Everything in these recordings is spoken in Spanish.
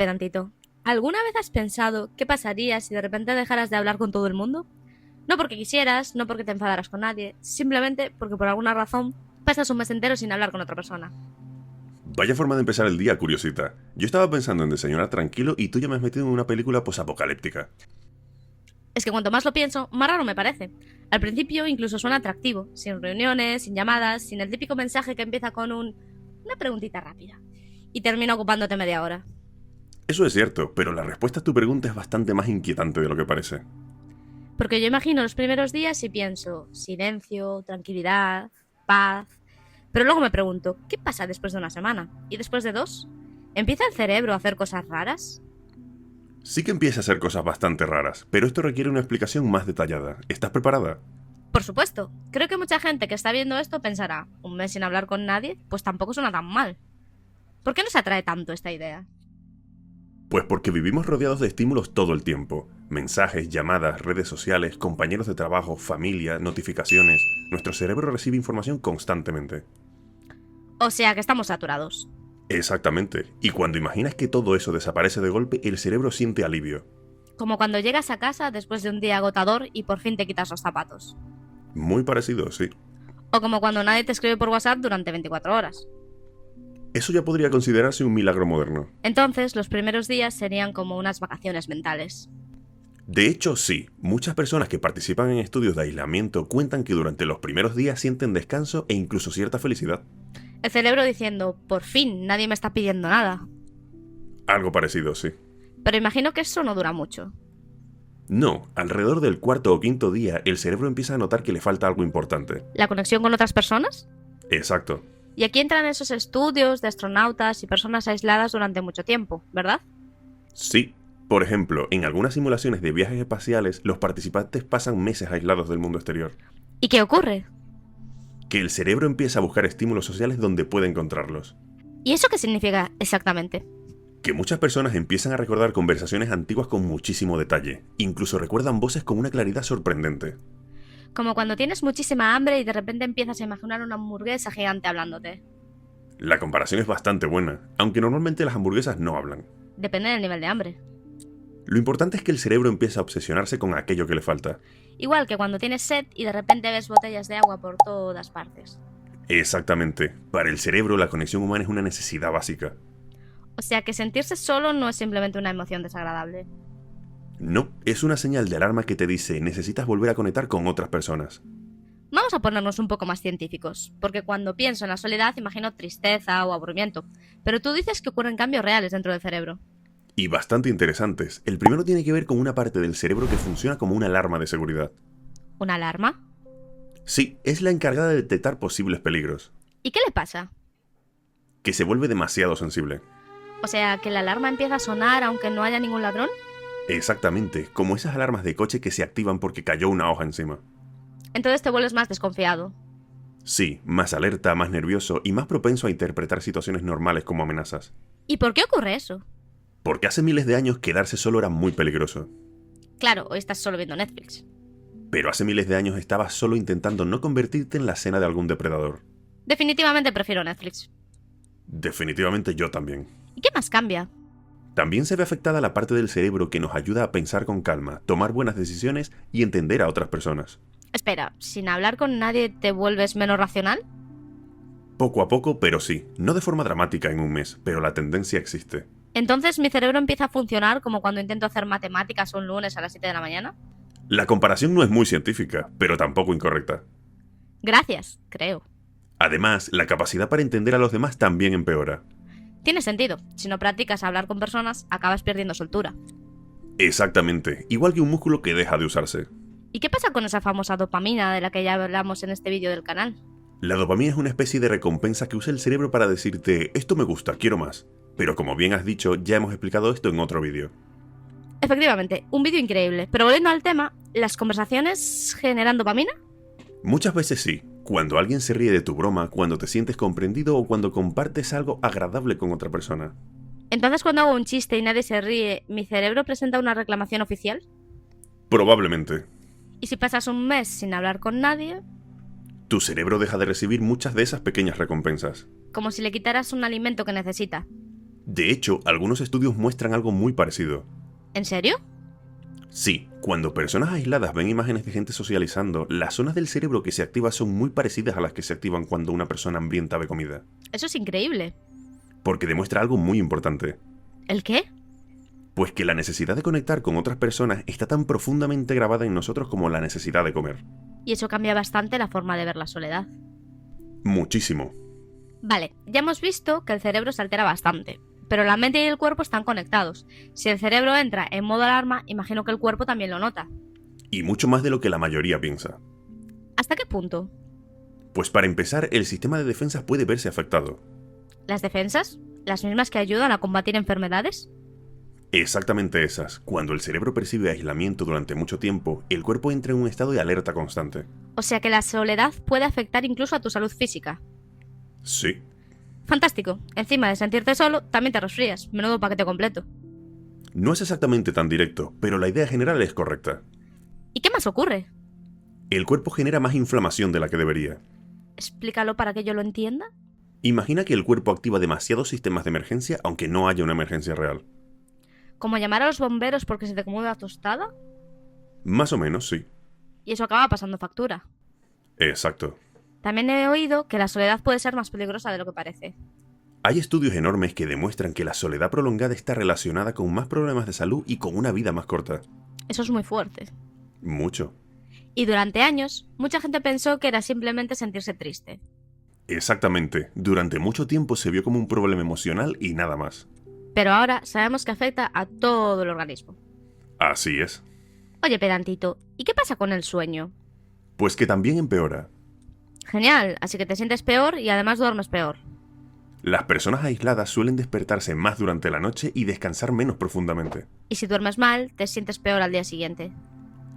pedantito. ¿Alguna vez has pensado qué pasaría si de repente dejaras de hablar con todo el mundo? No porque quisieras, no porque te enfadaras con nadie, simplemente porque por alguna razón pasas un mes entero sin hablar con otra persona. Vaya forma de empezar el día, curiosita. Yo estaba pensando en desayunar tranquilo y tú ya me has metido en una película posapocalíptica. Es que cuanto más lo pienso, más raro me parece. Al principio incluso suena atractivo, sin reuniones, sin llamadas, sin el típico mensaje que empieza con una preguntita rápida. Y termina ocupándote media hora. Eso es cierto, pero la respuesta a tu pregunta es bastante más inquietante de lo que parece. Porque yo imagino los primeros días y pienso silencio, tranquilidad, paz. Pero luego me pregunto, ¿qué pasa después de una semana? ¿Y después de 2? ¿Empieza el cerebro a hacer cosas raras? Sí que empieza a hacer cosas bastante raras, pero esto requiere una explicación más detallada. ¿Estás preparada? Por supuesto, creo que mucha gente que está viendo esto pensará, un mes sin hablar con nadie, pues tampoco suena tan mal. ¿Por qué nos atrae tanto esta idea? Pues porque vivimos rodeados de estímulos todo el tiempo. Mensajes, llamadas, redes sociales, compañeros de trabajo, familia, notificaciones. Nuestro cerebro recibe información constantemente. O sea que estamos saturados. Exactamente. Y cuando imaginas que todo eso desaparece de golpe, el cerebro siente alivio. Como cuando llegas a casa después de un día agotador y por fin te quitas los zapatos. Muy parecido, sí. O como cuando nadie te escribe por WhatsApp durante 24 horas. Eso ya podría considerarse un milagro moderno. Entonces, los primeros días serían como unas vacaciones mentales. De hecho, sí. Muchas personas que participan en estudios de aislamiento cuentan que durante los primeros días sienten descanso e incluso cierta felicidad. El cerebro diciendo, por fin, nadie me está pidiendo nada. Algo parecido, sí. Pero imagino que eso no dura mucho. No, alrededor del cuarto o quinto día, el cerebro empieza a notar que le falta algo importante. ¿La conexión con otras personas? Exacto. Y aquí entran esos estudios de astronautas y personas aisladas durante mucho tiempo, ¿verdad? Sí. Por ejemplo, en algunas simulaciones de viajes espaciales, los participantes pasan meses aislados del mundo exterior. ¿Y qué ocurre? Que el cerebro empieza a buscar estímulos sociales donde puede encontrarlos. ¿Y eso qué significa exactamente? Que muchas personas empiezan a recordar conversaciones antiguas con muchísimo detalle. Incluso recuerdan voces con una claridad sorprendente. Como cuando tienes muchísima hambre y de repente empiezas a imaginar una hamburguesa gigante hablándote. La comparación es bastante buena, aunque normalmente las hamburguesas no hablan. Depende del nivel de hambre. Lo importante es que el cerebro empieza a obsesionarse con aquello que le falta. Igual que cuando tienes sed y de repente ves botellas de agua por todas partes. Exactamente. Para el cerebro la conexión humana es una necesidad básica. O sea que sentirse solo no es simplemente una emoción desagradable. No, es una señal de alarma que te dice necesitas volver a conectar con otras personas. Vamos a ponernos un poco más científicos, porque cuando pienso en la soledad imagino tristeza o aburrimiento, pero tú dices que ocurren cambios reales dentro del cerebro. Y bastante interesantes. El primero tiene que ver con una parte del cerebro que funciona como una alarma de seguridad. ¿Una alarma? Sí, es la encargada de detectar posibles peligros. ¿Y qué le pasa? Que se vuelve demasiado sensible. O sea, que la alarma empieza a sonar aunque no haya ningún ladrón. Exactamente, como esas alarmas de coche que se activan porque cayó una hoja encima. Entonces te vuelves más desconfiado. Sí, más alerta, más nervioso y más propenso a interpretar situaciones normales como amenazas. ¿Y por qué ocurre eso? Porque hace miles de años quedarse solo era muy peligroso. Claro, hoy estás solo viendo Netflix. Pero hace miles de años estabas solo intentando no convertirte en la cena de algún depredador. Definitivamente prefiero Netflix. Definitivamente yo también. ¿Y qué más cambia? También se ve afectada la parte del cerebro que nos ayuda a pensar con calma, tomar buenas decisiones y entender a otras personas. Espera, ¿sin hablar con nadie te vuelves menos racional? Poco a poco, pero sí. No de forma dramática en un mes, pero la tendencia existe. Entonces mi cerebro empieza a funcionar como cuando intento hacer matemáticas un lunes a las 7 de la mañana. La comparación no es muy científica, pero tampoco incorrecta. Gracias, creo. Además, la capacidad para entender a los demás también empeora. Tiene sentido. Si no practicas hablar con personas, acabas perdiendo soltura. Exactamente, igual que un músculo que deja de usarse. ¿Y qué pasa con esa famosa dopamina de la que ya hablamos en este vídeo del canal? La dopamina es una especie de recompensa que usa el cerebro para decirte, esto me gusta, quiero más. Pero como bien has dicho, ya hemos explicado esto en otro vídeo. Efectivamente, un vídeo increíble. Pero volviendo al tema, ¿las conversaciones generan dopamina? Muchas veces sí, cuando alguien se ríe de tu broma, cuando te sientes comprendido o cuando compartes algo agradable con otra persona. Entonces cuando hago un chiste y nadie se ríe, ¿mi cerebro presenta una reclamación oficial? Probablemente. ¿Y si pasas un mes sin hablar con nadie? Tu cerebro deja de recibir muchas de esas pequeñas recompensas. Como si le quitaras un alimento que necesita. De hecho, algunos estudios muestran algo muy parecido. ¿En serio? Sí, cuando personas aisladas ven imágenes de gente socializando, las zonas del cerebro que se activan son muy parecidas a las que se activan cuando una persona hambrienta ve comida. Eso es increíble. Porque demuestra algo muy importante. ¿El qué? Pues que la necesidad de conectar con otras personas está tan profundamente grabada en nosotros como la necesidad de comer. Y eso cambia bastante la forma de ver la soledad. Muchísimo. Vale, ya hemos visto que el cerebro se altera bastante, pero la mente y el cuerpo están conectados. Si el cerebro entra en modo alarma, imagino que el cuerpo también lo nota. Y mucho más de lo que la mayoría piensa. ¿Hasta qué punto? Pues para empezar, el sistema de defensas puede verse afectado. ¿Las defensas? ¿Las mismas que ayudan a combatir enfermedades? Exactamente esas. Cuando el cerebro percibe aislamiento durante mucho tiempo, el cuerpo entra en un estado de alerta constante. O sea que la soledad puede afectar incluso a tu salud física. Sí. Fantástico. Encima de sentirte solo, también te resfrías. Menudo paquete completo. No es exactamente tan directo, pero la idea general es correcta. ¿Y qué más ocurre? El cuerpo genera más inflamación de la que debería. Explícalo para que yo lo entienda. Imagina que el cuerpo activa demasiados sistemas de emergencia aunque no haya una emergencia real. ¿Como llamar a los bomberos porque se te come la tostada? Más o menos, sí. Y eso acaba pasando factura. Exacto. También he oído que la soledad puede ser más peligrosa de lo que parece. Hay estudios enormes que demuestran que la soledad prolongada está relacionada con más problemas de salud y con una vida más corta. Eso es muy fuerte. Mucho. Y durante años, mucha gente pensó que era simplemente sentirse triste. Exactamente. Durante mucho tiempo se vio como un problema emocional y nada más. Pero ahora sabemos que afecta a todo el organismo. Así es. Oye, pedantito, ¿y qué pasa con el sueño? Pues que también empeora. Genial, así que te sientes peor y además duermes peor. Las personas aisladas suelen despertarse más durante la noche y descansar menos profundamente. Y si duermes mal, te sientes peor al día siguiente.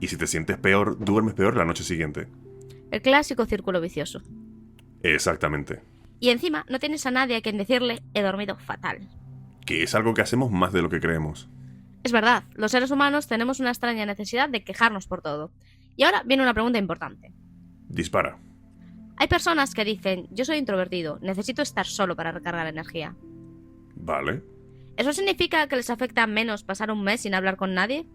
Y si te sientes peor, duermes peor la noche siguiente. El clásico círculo vicioso. Exactamente. Y encima no tienes a nadie a quien decirle he dormido fatal. Que es algo que hacemos más de lo que creemos. Es verdad, los seres humanos tenemos una extraña necesidad de quejarnos por todo. Y ahora viene una pregunta importante. Dispara. Hay personas que dicen, yo soy introvertido, necesito estar solo para recargar energía. ¿Vale? ¿Eso significa que les afecta menos pasar un mes sin hablar con nadie?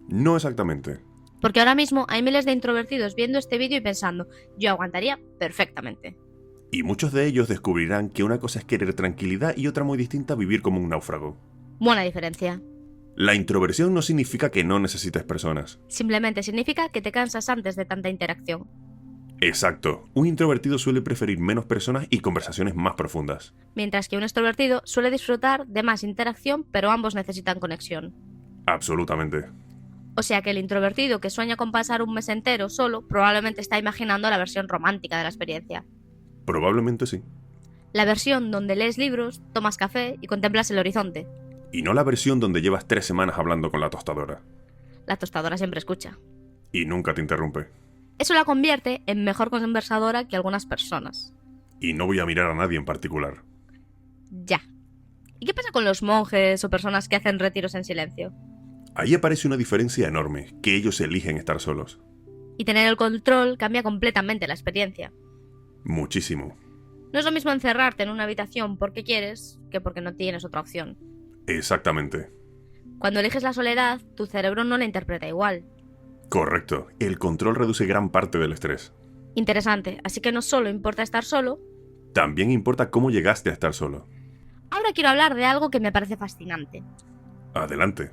No exactamente. Porque ahora mismo hay miles de introvertidos viendo este vídeo y pensando, yo aguantaría perfectamente. Y muchos de ellos descubrirán que una cosa es querer tranquilidad y otra muy distinta vivir como un náufrago. Buena diferencia. La introversión no significa que no necesites personas. Simplemente significa que te cansas antes de tanta interacción. Exacto. Un introvertido suele preferir menos personas y conversaciones más profundas. Mientras que un extrovertido suele disfrutar de más interacción, pero ambos necesitan conexión. Absolutamente. O sea que el introvertido que sueña con pasar un mes entero solo probablemente está imaginando la versión romántica de la experiencia. Probablemente sí. La versión donde lees libros, tomas café y contemplas el horizonte. Y no la versión donde llevas 3 semanas hablando con la tostadora. La tostadora siempre escucha. Y nunca te interrumpe. Eso la convierte en mejor conversadora que algunas personas. Y no voy a mirar a nadie en particular. Ya. ¿Y qué pasa con los monjes o personas que hacen retiros en silencio? Ahí aparece una diferencia enorme, que ellos eligen estar solos. Y tener el control cambia completamente la experiencia. Muchísimo. No es lo mismo encerrarte en una habitación porque quieres que porque no tienes otra opción. Exactamente. Cuando eliges la soledad, tu cerebro no la interpreta igual. Correcto. El control reduce gran parte del estrés. Interesante, así que no solo importa estar solo. También importa cómo llegaste a estar solo. Ahora quiero hablar de algo que me parece fascinante. Adelante.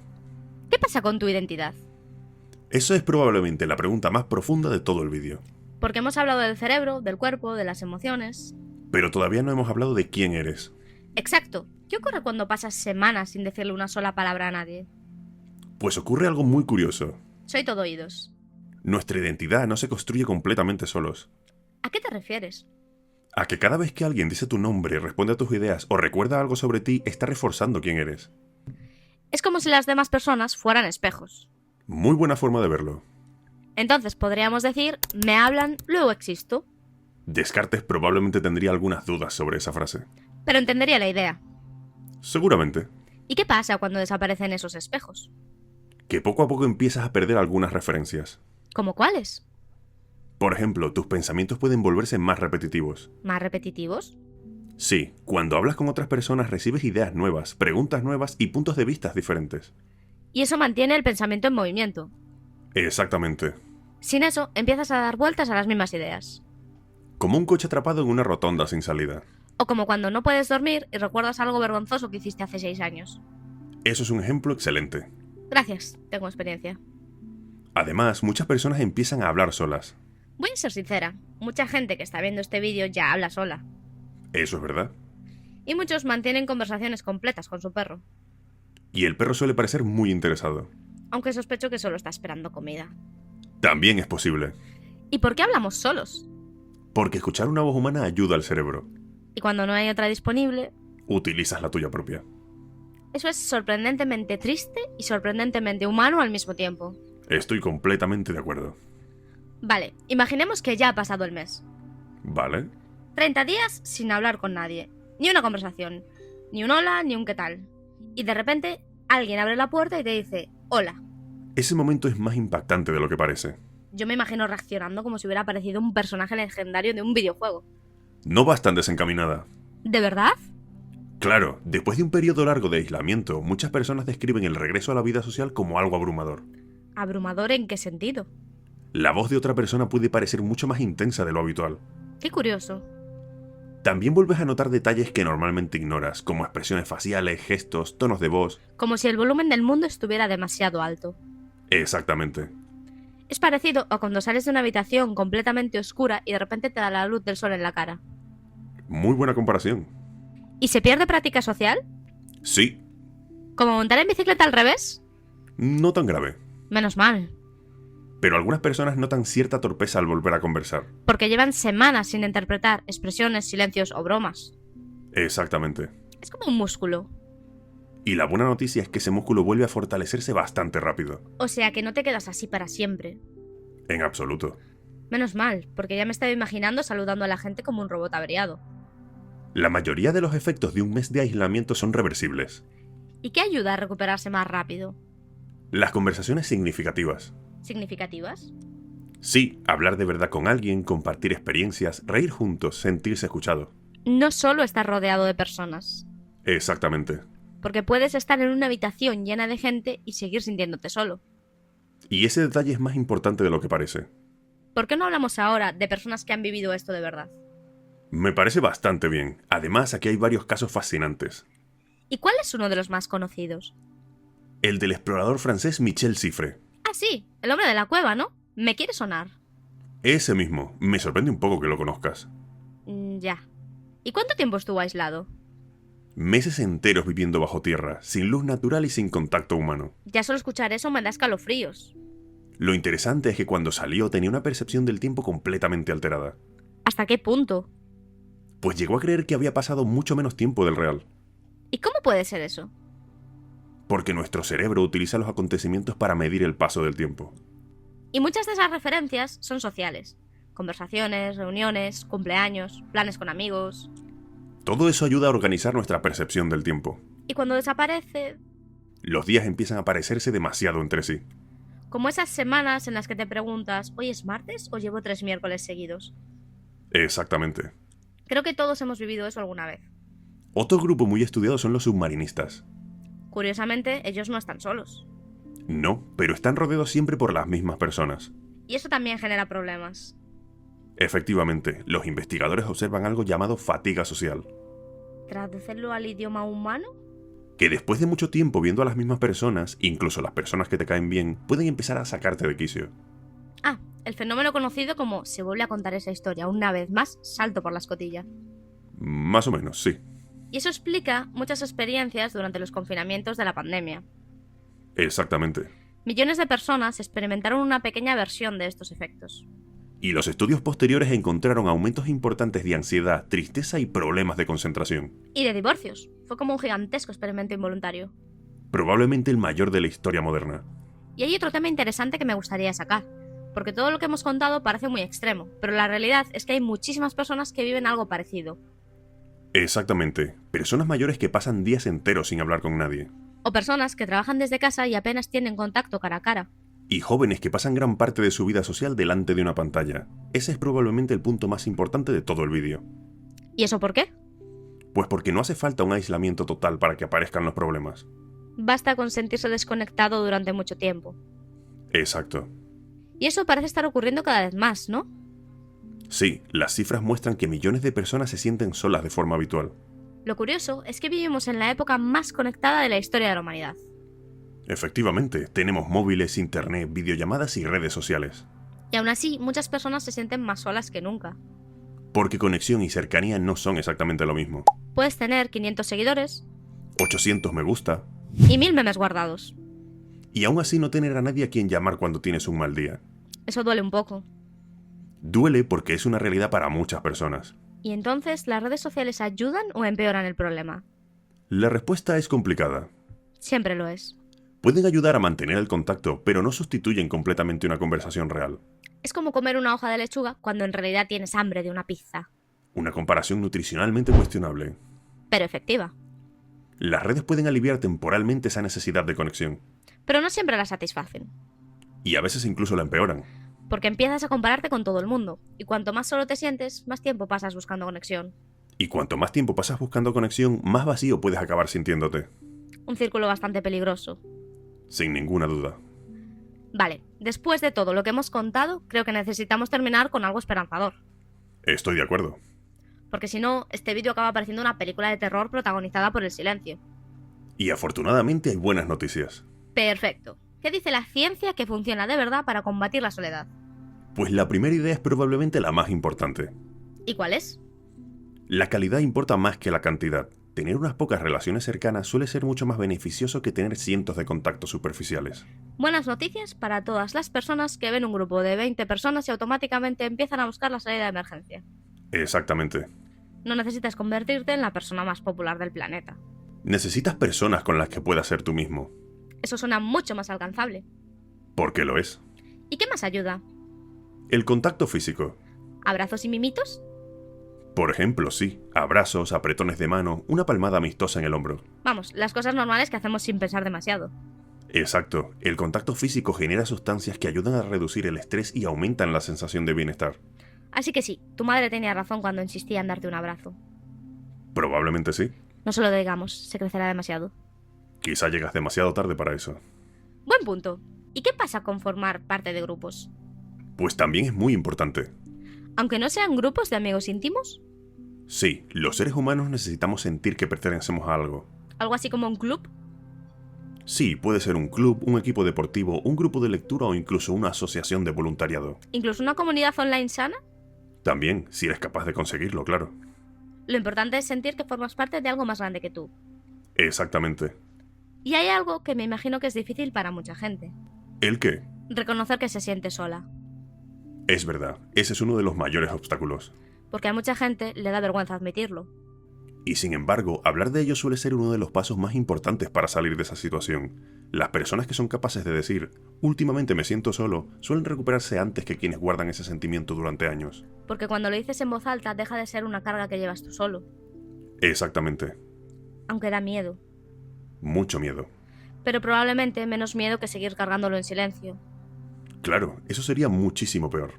¿Qué pasa con tu identidad? Eso es probablemente la pregunta más profunda de todo el vídeo. Porque hemos hablado del cerebro, del cuerpo, de las emociones. Pero todavía no hemos hablado de quién eres. Exacto. ¿Qué ocurre cuando pasas semanas sin decirle una sola palabra a nadie? Pues ocurre algo muy curioso. Soy todo oídos. Nuestra identidad no se construye completamente solos. ¿A qué te refieres? A que cada vez que alguien dice tu nombre, responde a tus ideas o recuerda algo sobre ti, está reforzando quién eres. Es como si las demás personas fueran espejos. Muy buena forma de verlo. Entonces podríamos decir, me hablan, luego existo. Descartes probablemente tendría algunas dudas sobre esa frase. Pero entendería la idea. Seguramente. ¿Y qué pasa cuando desaparecen esos espejos? Que poco a poco empiezas a perder algunas referencias. ¿Cómo cuáles? Por ejemplo, tus pensamientos pueden volverse más repetitivos. ¿Más repetitivos? Sí, cuando hablas con otras personas recibes ideas nuevas, preguntas nuevas y puntos de vista diferentes. Y eso mantiene el pensamiento en movimiento. Exactamente. Sin eso, empiezas a dar vueltas a las mismas ideas. Como un coche atrapado en una rotonda sin salida. O como cuando no puedes dormir y recuerdas algo vergonzoso que hiciste hace 6 años. Eso es un ejemplo excelente. Gracias, tengo experiencia. Además, muchas personas empiezan a hablar solas. Voy a ser sincera, mucha gente que está viendo este vídeo ya habla sola. Eso es verdad. Y muchos mantienen conversaciones completas con su perro. Y el perro suele parecer muy interesado. Aunque sospecho que solo está esperando comida. También es posible. ¿Y por qué hablamos solos? Porque escuchar una voz humana ayuda al cerebro. Y cuando no hay otra disponible, Utilizas la tuya propia. eso es sorprendentemente triste y sorprendentemente humano al mismo tiempo. Estoy completamente de acuerdo. Vale, imaginemos que ya ha pasado el mes. ¿Vale? 30 días sin hablar con nadie. Ni una conversación. Ni un hola, ni un qué tal. Y de repente, alguien abre la puerta y te dice, hola. Ese momento es más impactante de lo que parece. Yo me imagino reaccionando como si hubiera aparecido un personaje legendario de un videojuego. No vas tan desencaminada. ¿De verdad? Claro, después de un periodo largo de aislamiento, muchas personas describen el regreso a la vida social como algo abrumador. ¿Abrumador en qué sentido? La voz de otra persona puede parecer mucho más intensa de lo habitual. Qué curioso. También vuelves a notar detalles que normalmente ignoras, como expresiones faciales, gestos, tonos de voz. Como si el volumen del mundo estuviera demasiado alto. Exactamente. Es parecido a cuando sales de una habitación completamente oscura y de repente te da la luz del sol en la cara. Muy buena comparación. ¿Y se pierde práctica social? Sí, ¿Como montar en bicicleta al revés? no tan grave. Menos mal, Pero algunas personas notan cierta torpeza al volver a conversar. porque llevan semanas sin interpretar expresiones, silencios o bromas. Exactamente. Es como un músculo. Y la buena noticia es que ese músculo vuelve a fortalecerse bastante rápido. O sea que no te quedas así para siempre. En absoluto. Menos mal, porque ya me estaba imaginando saludando a la gente como un robot averiado. La mayoría de los efectos de un mes de aislamiento son reversibles. ¿Y qué ayuda a recuperarse más rápido? Las conversaciones significativas. ¿Significativas? Sí, hablar de verdad con alguien, compartir experiencias, reír juntos, sentirse escuchado. No solo estar rodeado de personas. Exactamente. Porque puedes estar en una habitación llena de gente y seguir sintiéndote solo. Y ese detalle es más importante de lo que parece. ¿Por qué no hablamos ahora de personas que han vivido esto de verdad? Me parece bastante bien. Además, aquí hay varios casos fascinantes. ¿Y cuál es uno de los más conocidos? El del explorador francés Michel Cifre. Ah, sí, el hombre de la cueva, ¿no? Me quiere sonar. Ese mismo. Me sorprende un poco que lo conozcas. Ya. ¿Y cuánto tiempo estuvo aislado? Meses enteros viviendo bajo tierra, sin luz natural y sin contacto humano. Ya solo escuchar eso me da escalofríos. Lo interesante es que cuando salió tenía una percepción del tiempo completamente alterada. ¿Hasta qué punto? Pues llegó a creer que había pasado mucho menos tiempo del real. ¿Y cómo puede ser eso? Porque nuestro cerebro utiliza los acontecimientos para medir el paso del tiempo. Y muchas de esas referencias son sociales. Conversaciones, reuniones, cumpleaños, planes con amigos. Todo eso ayuda a organizar nuestra percepción del tiempo. Y cuando desaparece, Los días empiezan a parecerse demasiado entre sí. como esas semanas en las que te preguntas, ¿hoy es martes o llevo 3 miércoles seguidos? Exactamente. Creo que todos hemos vivido eso alguna vez. Otro grupo muy estudiado son los submarinistas. Curiosamente, ellos no están solos. No, pero están rodeados siempre por las mismas personas. Y eso también genera problemas. Efectivamente, los investigadores observan algo llamado fatiga social, ¿Traducirlo al idioma humano? que después de mucho tiempo viendo a las mismas personas, incluso las personas que te caen bien, pueden empezar a sacarte de quicio. Ah, el fenómeno conocido como se vuelve a contar esa historia una vez más, salto por la escotilla. Más o menos, sí. Y eso explica muchas experiencias durante los confinamientos de la pandemia. Exactamente. Millones de personas experimentaron una pequeña versión de estos efectos. Y los estudios posteriores encontraron aumentos importantes de ansiedad, tristeza y problemas de concentración. Y de divorcios. Fue como un gigantesco experimento involuntario. Probablemente el mayor de la historia moderna. Y hay otro tema interesante que me gustaría sacar, porque todo lo que hemos contado parece muy extremo, pero la realidad es que hay muchísimas personas que viven algo parecido. Exactamente. Personas mayores que pasan días enteros sin hablar con nadie. O personas que trabajan desde casa y apenas tienen contacto cara a cara. Y jóvenes que pasan gran parte de su vida social delante de una pantalla. Ese es probablemente el punto más importante de todo el vídeo. ¿Y eso por qué? Pues porque no hace falta un aislamiento total para que aparezcan los problemas. Basta con sentirse desconectado durante mucho tiempo. Exacto. Y eso parece estar ocurriendo cada vez más, ¿no? Sí, las cifras muestran que millones de personas se sienten solas de forma habitual. Lo curioso es que vivimos en la época más conectada de la historia de la humanidad. Efectivamente, tenemos móviles, internet, videollamadas y redes sociales. Y aún así, muchas personas se sienten más solas que nunca. Porque conexión y cercanía no son exactamente lo mismo. Puedes tener 500 seguidores 800 me gusta, y 1000 memes guardados. y aún así no tener a nadie a quien llamar cuando tienes un mal día. Eso duele un poco. Duele porque es una realidad para muchas personas. ¿Y entonces las redes sociales ayudan o empeoran el problema? La respuesta es complicada. Siempre lo es. Pueden ayudar a mantener el contacto, pero no sustituyen completamente una conversación real. Es como comer una hoja de lechuga cuando en realidad tienes hambre de una pizza. Una comparación nutricionalmente cuestionable. Pero efectiva. Las redes pueden aliviar temporalmente esa necesidad de conexión, Pero no siempre la satisfacen. y a veces incluso la empeoran. Porque empiezas a compararte con todo el mundo. Y cuanto más solo te sientes, más tiempo pasas buscando conexión. Y cuanto más tiempo pasas buscando conexión, más vacío puedes acabar sintiéndote. Un círculo bastante peligroso. Sin ninguna duda. Vale, después de todo lo que hemos contado, creo que necesitamos terminar con algo esperanzador. Estoy de acuerdo. Porque si no, este vídeo acaba pareciendo una película de terror protagonizada por el silencio. Y afortunadamente hay buenas noticias. Perfecto. ¿Qué dice la ciencia que funciona de verdad para combatir la soledad? Pues la primera idea es probablemente la más importante. ¿Y cuál es? La calidad importa más que la cantidad. Tener unas pocas relaciones cercanas suele ser mucho más beneficioso que tener cientos de contactos superficiales. Buenas noticias para todas las personas que ven un grupo de 20 personas y automáticamente empiezan a buscar la salida de emergencia. Exactamente. No necesitas convertirte en la persona más popular del planeta. Necesitas personas con las que puedas ser tú mismo. Eso suena mucho más alcanzable. Porque lo es. ¿Y qué más ayuda? El contacto físico. ¿Abrazos y mimitos? Por ejemplo, sí. Abrazos, apretones de mano, una palmada amistosa en el hombro. Vamos, las cosas normales que hacemos sin pensar demasiado. Exacto. El contacto físico genera sustancias que ayudan a reducir el estrés y aumentan la sensación de bienestar. Así que sí, tu madre tenía razón cuando insistía en darte un abrazo. Probablemente sí. No se lo digamos, se crecerá demasiado. Quizá llegas demasiado tarde para eso. Buen punto. ¿Y qué pasa con formar parte de grupos? Pues también es muy importante. Aunque no sean grupos de amigos íntimos, Sí, los seres humanos necesitamos sentir que pertenecemos a algo. algo así como un club. Sí, puede ser un club, un equipo deportivo, un grupo de lectura o incluso una asociación de voluntariado. Incluso una comunidad online sana. También, si eres capaz de conseguirlo, claro. Lo importante es sentir que formas parte de algo más grande que tú. Exactamente. Y hay algo que me imagino que es difícil para mucha gente. ¿El qué? Reconocer que se siente sola. Es verdad, ese es uno de los mayores obstáculos. Porque a mucha gente le da vergüenza admitirlo. Y sin embargo, hablar de ello suele ser uno de los pasos más importantes para salir de esa situación. Las personas que son capaces de decir, últimamente me siento solo, suelen recuperarse antes que quienes guardan ese sentimiento durante años. Porque cuando lo dices en voz alta deja de ser una carga que llevas tú solo. Exactamente. Aunque da miedo. Mucho miedo. Pero probablemente menos miedo que seguir cargándolo en silencio. Claro, eso sería muchísimo peor.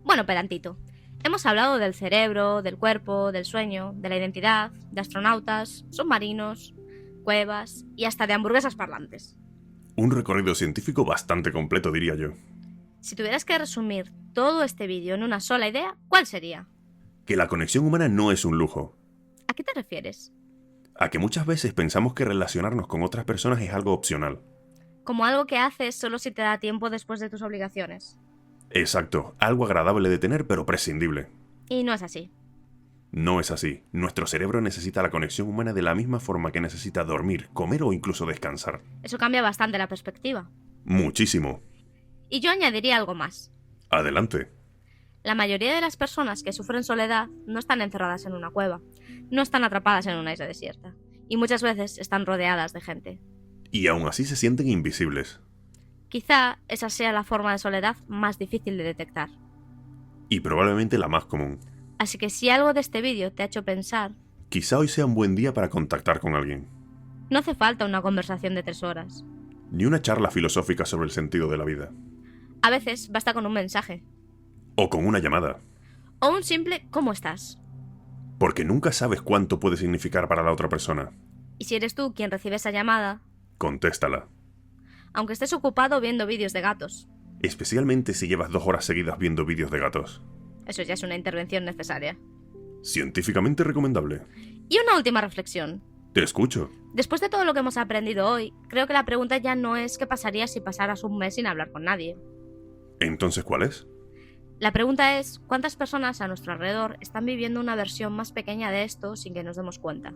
Bueno, pedantito. Hemos hablado del cerebro, del cuerpo, del sueño, de la identidad, de astronautas, submarinos, cuevas y hasta de hamburguesas parlantes. Un recorrido científico bastante completo, diría yo. Si tuvieras que resumir todo este vídeo en una sola idea, ¿cuál sería? Que la conexión humana no es un lujo. ¿A qué te refieres? A que muchas veces pensamos que relacionarnos con otras personas es algo opcional. Como algo que haces solo si te da tiempo después de tus obligaciones. Exacto, algo agradable de tener pero prescindible. Y no es así. No es así. Nuestro cerebro necesita la conexión humana de la misma forma que necesita dormir, comer o incluso descansar. Eso cambia bastante la perspectiva. Muchísimo. Y yo añadiría algo más. Adelante. La mayoría de las personas que sufren soledad no están encerradas en una cueva, no están atrapadas en una isla desierta, y muchas veces están rodeadas de gente. Y aún así se sienten invisibles. Quizá esa sea la forma de soledad más difícil de detectar. Y probablemente la más común. Así que si algo de este vídeo te ha hecho pensar, Quizá hoy sea un buen día para contactar con alguien. no hace falta una conversación de 3 horas. Ni una charla filosófica sobre el sentido de la vida. A veces basta con un mensaje, O con una llamada. o un simple ¿cómo estás? Porque nunca sabes cuánto puede significar para la otra persona. Y si eres tú quien recibe esa llamada, Contéstala. aunque estés ocupado viendo vídeos de gatos. Especialmente si llevas 2 horas seguidas viendo vídeos de gatos. Eso ya es una intervención necesaria. Científicamente recomendable. Y una última reflexión. Te escucho. Después de todo lo que hemos aprendido hoy, creo que la pregunta ya no es qué pasaría si pasaras un mes sin hablar con nadie. ¿Entonces cuál es? La pregunta es, ¿cuántas personas a nuestro alrededor están viviendo una versión más pequeña de esto sin que nos demos cuenta?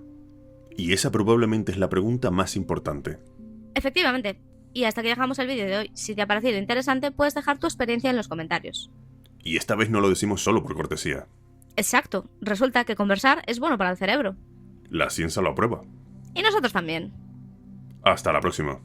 Y esa probablemente es la pregunta más importante. Efectivamente. Y hasta aquí dejamos el vídeo de hoy. Si te ha parecido interesante, puedes dejar tu experiencia en los comentarios. Y esta vez no lo decimos solo por cortesía. Exacto. Resulta que conversar es bueno para el cerebro. La ciencia lo aprueba. Y nosotros también. Hasta la próxima.